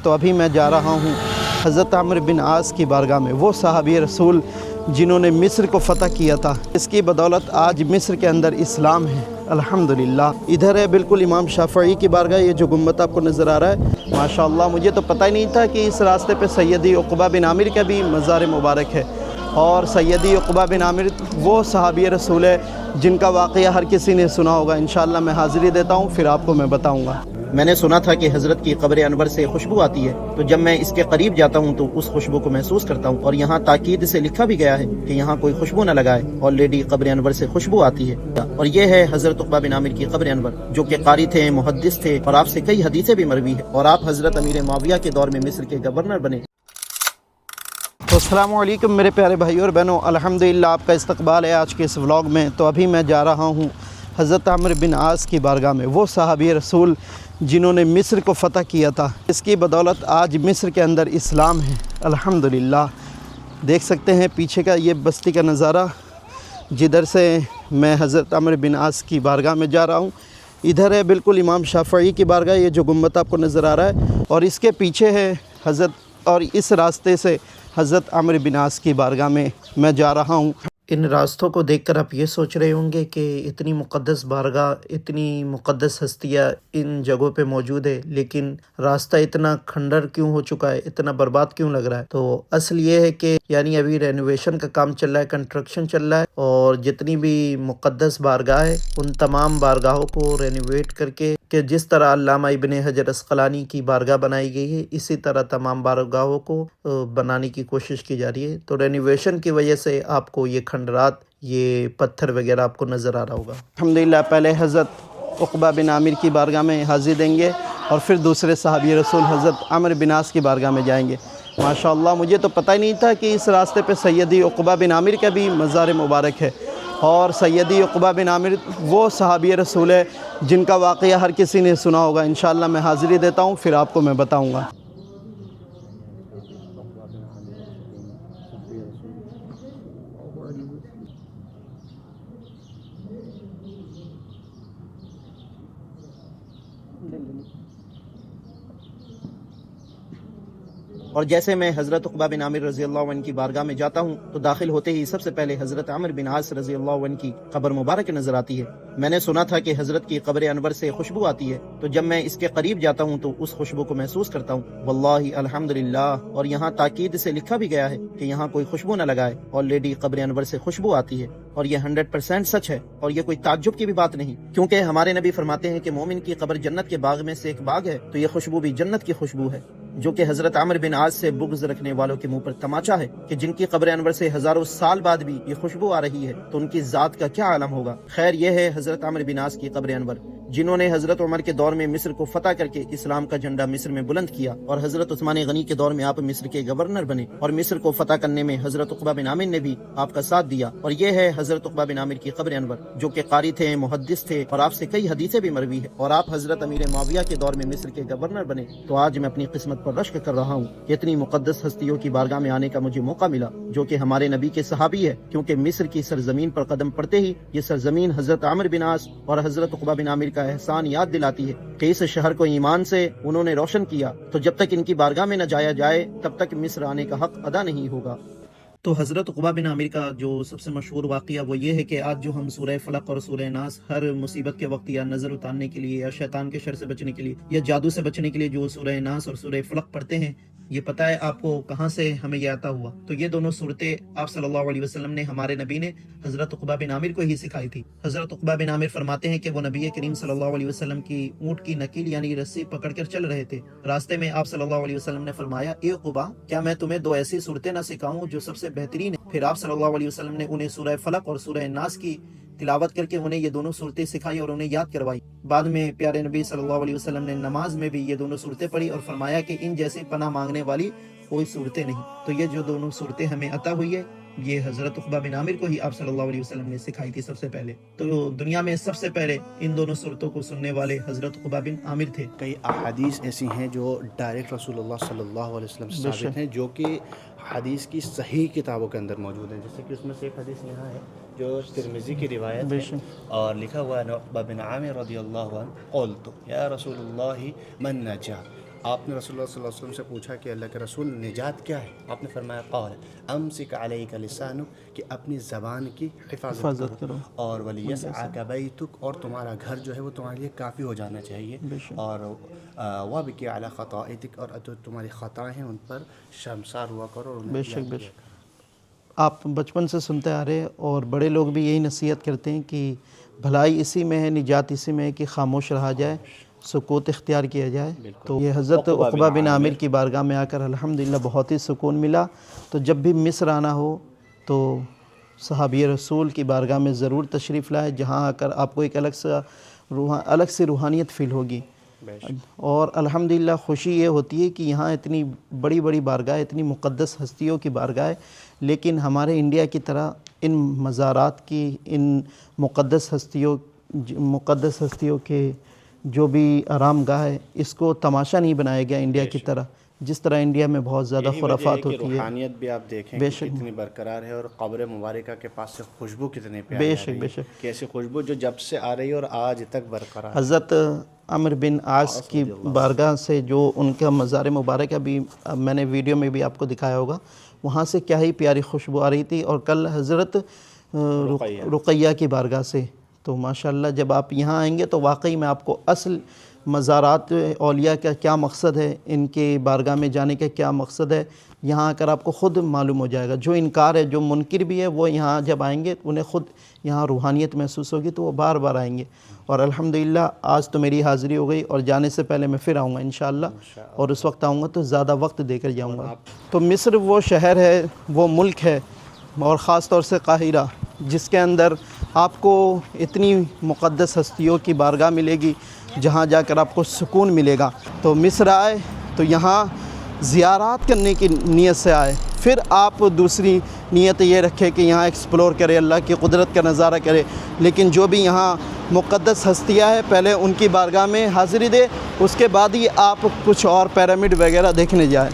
تو ابھی میں جا رہا ہوں حضرت عمرو بن عاص کی بارگاہ میں، وہ صحابی رسول جنہوں نے مصر کو فتح کیا تھا۔ اس کی بدولت آج مصر کے اندر اسلام ہے، الحمدللہ۔ ادھر ہے بالکل امام شافعی کی بارگاہ، یہ جو گنبد آپ کو نظر آ رہا ہے، ماشاءاللہ مجھے تو پتہ ہی نہیں تھا کہ اس راستے پہ سیدی عقبہ بن عامر کا بھی مزار مبارک ہے۔ اور سیدی عقبہ بن عامر وہ صحابی رسول ہے جن کا واقعہ ہر کسی نے سنا ہوگا۔ انشاءاللہ میں حاضری دیتا ہوں، پھر آپ کو میں بتاؤں گا۔ میں نے سنا تھا کہ حضرت کی قبر انور سے خوشبو آتی ہے، تو جب میں اس کے قریب جاتا ہوں تو اس خوشبو کو محسوس کرتا ہوں، اور یہاں تاکید سے لکھا بھی گیا ہے کہ یہاں کوئی خوشبو نہ لگائے، آلریڈی قبر انور سے خوشبو آتی ہے۔ اور یہ ہے حضرت عقبہ بن عامر کی قبر انور، جو کہ قاری تھے، محدث تھے، اور آپ سے کئی حدیثیں بھی مروی ہیں، اور آپ حضرت امیر معاویہ کے دور میں مصر کے گورنر بنے۔ تو السلام علیکم میرے پیارے بھائیوں اور بہنوں، الحمدللہ آپ کا استقبال ہے آج کے اس ولاگ میں۔ تو ابھی میں جا رہا ہوں حضرت عمرو بن عاص کی بارگاہ میں، وہ صحابی رسول جنہوں نے مصر کو فتح کیا تھا۔ اس کی بدولت آج مصر کے اندر اسلام ہے، الحمدللہ۔ دیکھ سکتے ہیں پیچھے کا یہ بستی کا نظارہ، جدھر سے میں حضرت عمرو بن عاص کی بارگاہ میں جا رہا ہوں۔ ادھر ہے بالکل امام شافعی کی بارگاہ، یہ جو گنبد آپ کو نظر آ رہا ہے، اور اس کے پیچھے ہے حضرت، اور اس راستے سے حضرت عمرو بن عاص کی بارگاہ میں جا رہا ہوں۔ ان راستوں کو دیکھ کر آپ یہ سوچ رہے ہوں گے کہ اتنی مقدس بارگاہ، اتنی مقدس ہستیاں ان جگہوں پہ موجود ہے، لیکن راستہ اتنا کھنڈر کیوں ہو چکا ہے، اتنا برباد کیوں لگ رہا ہے؟ تو اصل یہ ہے کہ یعنی ابھی رینوویشن کا کام چل رہا ہے، کنسٹرکشن چل رہا ہے، اور جتنی بھی مقدس بارگاہ ہے ان تمام بارگاہوں کو رینوویٹ کر کے، کہ جس طرح علامہ ابن حجر عسقلانی کی بارگاہ بنائی گئی ہے، اسی طرح تمام بارگاہوں کو بنانے کی کوشش کی جا رہی ہے۔ تو رینوویشن کی وجہ سے آپ کو یہ کھنڈرات، یہ پتھر وغیرہ آپ کو نظر آ رہا ہوگا۔ الحمدللہ پہلے حضرت عقبہ بن عامر کی بارگاہ میں حاضری دیں گے، اور پھر دوسرے صحابی رسول حضرت عمرو بن عاص کی بارگاہ میں جائیں گے۔ ماشاءاللہ مجھے تو پتہ ہی نہیں تھا کہ اس راستے پہ سیدی عقبہ بن عامر کا بھی مزار مبارک ہے۔ اور سیدی عقبہ بن عامر وہ صحابی رسول ہے جن کا واقعہ ہر کسی نے سنا ہوگا۔ انشاءاللہ میں حاضری دیتا ہوں، پھر آپ کو میں بتاؤں گا۔ اور جیسے میں حضرت عقبہ بن عامر رضی اللہ عنہ کی بارگاہ میں جاتا ہوں تو داخل ہوتے ہی سب سے پہلے حضرت عمرو بن عاص رضی اللہ عنہ کی قبر مبارک نظر آتی ہے۔ میں نے سنا تھا کہ حضرت کی قبر انور سے خوشبو آتی ہے، تو جب میں اس کے قریب جاتا ہوں تو اس خوشبو کو محسوس کرتا ہوں، واللہ الحمدللہ۔ اور یہاں تاکید سے لکھا بھی گیا ہے کہ یہاں کوئی خوشبو نہ لگائے، آلریڈی قبر انور سے خوشبو آتی ہے، اور یہ 100% سچ ہے، اور یہ کوئی تعجب کی بھی بات نہیں، کیونکہ ہمارے نبی فرماتے ہیں کہ مومن کی قبر جنت کے باغ میں سے ایک باغ ہے، تو یہ خوشبو بھی جنت کی خوشبو ہے، جو کہ حضرت عمرو بن عاص سے بغض رکھنے والوں کے منہ پر تماچا ہے کہ جن کی قبر انور سے ہزاروں سال بعد بھی یہ خوشبو آ رہی ہے، تو ان کی ذات کا کیا عالم ہوگا۔ خیر یہ ہے حضرت عمرو بن عاص کی قبر انور، جنہوں نے حضرت عمر کے دور میں مصر کو فتح کر کے اسلام کا جھنڈا مصر میں بلند کیا، اور حضرت عثمان غنی کے دور میں آپ مصر کے گورنر بنے، اور مصر کو فتح کرنے میں حضرت عقبہ بن عامر نے بھی آپ کا ساتھ دیا۔ اور یہ ہے حضرت عقبہ بن عامر کی قبر انور، جو کہ قاری تھے، محدث تھے، اور آپ سے کئی حدیثیں بھی مروی ہیں، اور آپ حضرت امیر معاویہ کے دور میں مصر کے گورنر بنے۔ تو آج میں اپنی قسمت پر رشک کر رہا ہوں کہ اتنی مقدس ہستیوں کی بارگاہ میں آنے کا مجھے موقع ملا، جو کہ ہمارے نبی کے صحابی ہے، کیونکہ مصر کی سرزمین پر قدم پڑتے ہی یہ سرزمین حضرت عمرو بن عاص اور حضرت عقبہ بن عامر کا احسان یاد دلاتی ہے کہ اس شہر کو ایمان سے انہوں نے روشن کیا، تو جب تک ان کی بارگاہ میں نہ جایا جائے تب تک مصر آنے کا حق ادا نہیں ہوگا۔ تو حضرت عقبہ بن عامر کا جو سب سے مشہور واقعہ وہ یہ ہے کہ آج جو ہم سورہ فلق اور سورہ ناس ہر مصیبت کے وقت یا نظر اتارنے کے لیے، یا شیطان کے شر سے بچنے کے لیے، یا جادو سے بچنے کے لیے جو سورہ ناس اور سورہ فلق پڑھتے ہیں، یہ پتہ ہے آپ کو کہاں سے ہمیں یہ عطا ہوا؟ تو یہ دونوں صورتیں آپ صلی اللہ علیہ وسلم نے، ہمارے نبی نے حضرت عقبہ بن عامر کو ہی سکھائی تھی۔ حضرت عقبہ بن عامر فرماتے ہیں کہ وہ نبی کریم صلی اللہ علیہ وسلم کی اونٹ کی نکیل یعنی رسی پکڑ کر چل رہے تھے۔ راستے میں آپ صلی اللہ علیہ وسلم نے فرمایا، اے عقبہ، کیا میں تمہیں دو ایسی صورتیں نہ سکھاؤں جو سب سے بہترین ہیں؟ پھر آپ صلی اللہ علیہ وسلم نے انہیں سورہ فلق اور سورہ ناس کی تلاوت کر کے انہیں یہ دونوں صورتیں سکھائی اور انہیں یاد کروائی۔ بعد میں پیارے نبی صلی اللہ علیہ وسلم نے نماز میں بھی یہ دونوں صورتیں پڑھی اور فرمایا کہ ان جیسے پناہ مانگنے والی کوئی صورتیں نہیں۔ تو یہ جو دونوں صورتیں ہمیں عطا ہوئی ہے، یہ حضرت عقبہ بن عامر کو ہی آپ صلی اللہ علیہ وسلم نے سکھائی تھی سب سے پہلے۔ تو دنیا میں سب سے پہلے ان دونوں صورتوں کو سننے والے حضرت عقبہ بن عامر تھے۔ کئی احادیث ایسی ہیں جو ڈائریکٹ رسول اللہ صلی اللہ علیہ وسلم سے ثابت ہیں، جو کہ حدیث کی صحیح کتابوں کے اندر موجود ہیں، جیسے کہ اس میں سے ایک حدیث یہاں ہے جو ترمذی کی روایت ہے، اور لکھا ہوا ہے عقبہ بن عامر رضی اللہ عنہ قلت یا رسول اللہ من نجا، آپ نے رسول اللہ صلی اللہ علیہ وسلم سے پوچھا کہ اللہ کے رسول نجات کیا ہے؟ آپ نے فرمایا قال امسک علیک لسانک، کہ اپنی زبان کی حفاظت کرو، اور ولیسعک بیتک، اور تمہارا گھر جو ہے وہ تمہارے لیے کافی ہو جانا چاہیے، اور وابکی علی خطائتک، اور جو تمہاری خطائیں ہیں ان پر شرمسار ہوا کرو اور بے شک بے شک آپ بچپن سے سنتے آ رہے، اور بڑے لوگ بھی یہی نصیحت کرتے ہیں کہ بھلائی اسی میں ہے، نجات اسی میں ہے کہ خاموش رہا جائے، سکوت اختیار کیا جائے۔ تو یہ حضرت عقبہ بن عامر کی بارگاہ میں آ کر الحمدللہ بہت ہی سکون ملا۔ تو جب بھی مصر آنا ہو تو صحابی رسول کی بارگاہ میں ضرور تشریف لائے، جہاں آ کر آپ کو ایک الگ سے روحانیت فیل ہوگی۔ اور الحمدللہ خوشی یہ ہوتی ہے کہ یہاں اتنی بڑی بڑی بارگاہ، اتنی مقدس ہستیوں کی بارگاہ ہے، لیکن ہمارے انڈیا کی طرح ان مزارات کی، ان مقدس ہستیوں کے جو بھی آرام گاہ ہے، اس کو تماشا نہیں بنایا گیا انڈیا کی طرح، جس طرح انڈیا میں بہت زیادہ خرافات ہوتی ہے۔ روحانیت بھی آپ دیکھیں کہ کتنی برقرار ہے، اور قبر مبارکہ کے پاس سے خوشبو کتنی پیاری آ رہی ہے، کہ ایسی خوشبو جو جب سے آ رہی ہے اور آج تک برقرار ہے۔ حضرت عمرو بن عاص کی بارگاہ سے جو ان کا مزار مبارکہ بھی میں نے ویڈیو میں بھی آپ کو دکھایا ہوگا، وہاں سے کیا ہی پیاری خوشبو آ رہی تھی۔ اور کل حضرت رقیہ کی بارگاہ سے، تو ماشاءاللہ جب آپ یہاں آئیں گے تو واقعی میں آپ کو اصل مزارات اولیاء کا کیا مقصد ہے، ان کے بارگاہ میں جانے کا کیا مقصد ہے، یہاں آ کر آپ کو خود معلوم ہو جائے گا۔ جو انکار ہے، جو منکر بھی ہے، وہ یہاں جب آئیں گے انہیں خود یہاں روحانیت محسوس ہوگی، تو وہ بار بار آئیں گے۔ اور الحمدللہ آج تو میری حاضری ہو گئی، اور جانے سے پہلے میں پھر آؤں گا انشاءاللہ، اور اس وقت آؤں گا تو زیادہ وقت دے کر جاؤں گا۔ تو مصر وہ شہر ہے، وہ ملک ہے، اور خاص طور سے قاہرہ، جس کے اندر آپ کو اتنی مقدس ہستیوں کی بارگاہ ملے گی، جہاں جا کر آپ کو سکون ملے گا۔ تو مصر آئے تو یہاں زیارات کرنے کی نیت سے آئے، پھر آپ دوسری نیت یہ رکھے کہ یہاں ایکسپلور کرے، اللہ کی قدرت کا نظارہ کرے، لیکن جو بھی یہاں مقدس ہستیاں ہیں پہلے ان کی بارگاہ میں حاضری دے، اس کے بعد ہی آپ کچھ اور پیرامڈ وغیرہ دیکھنے جائیں۔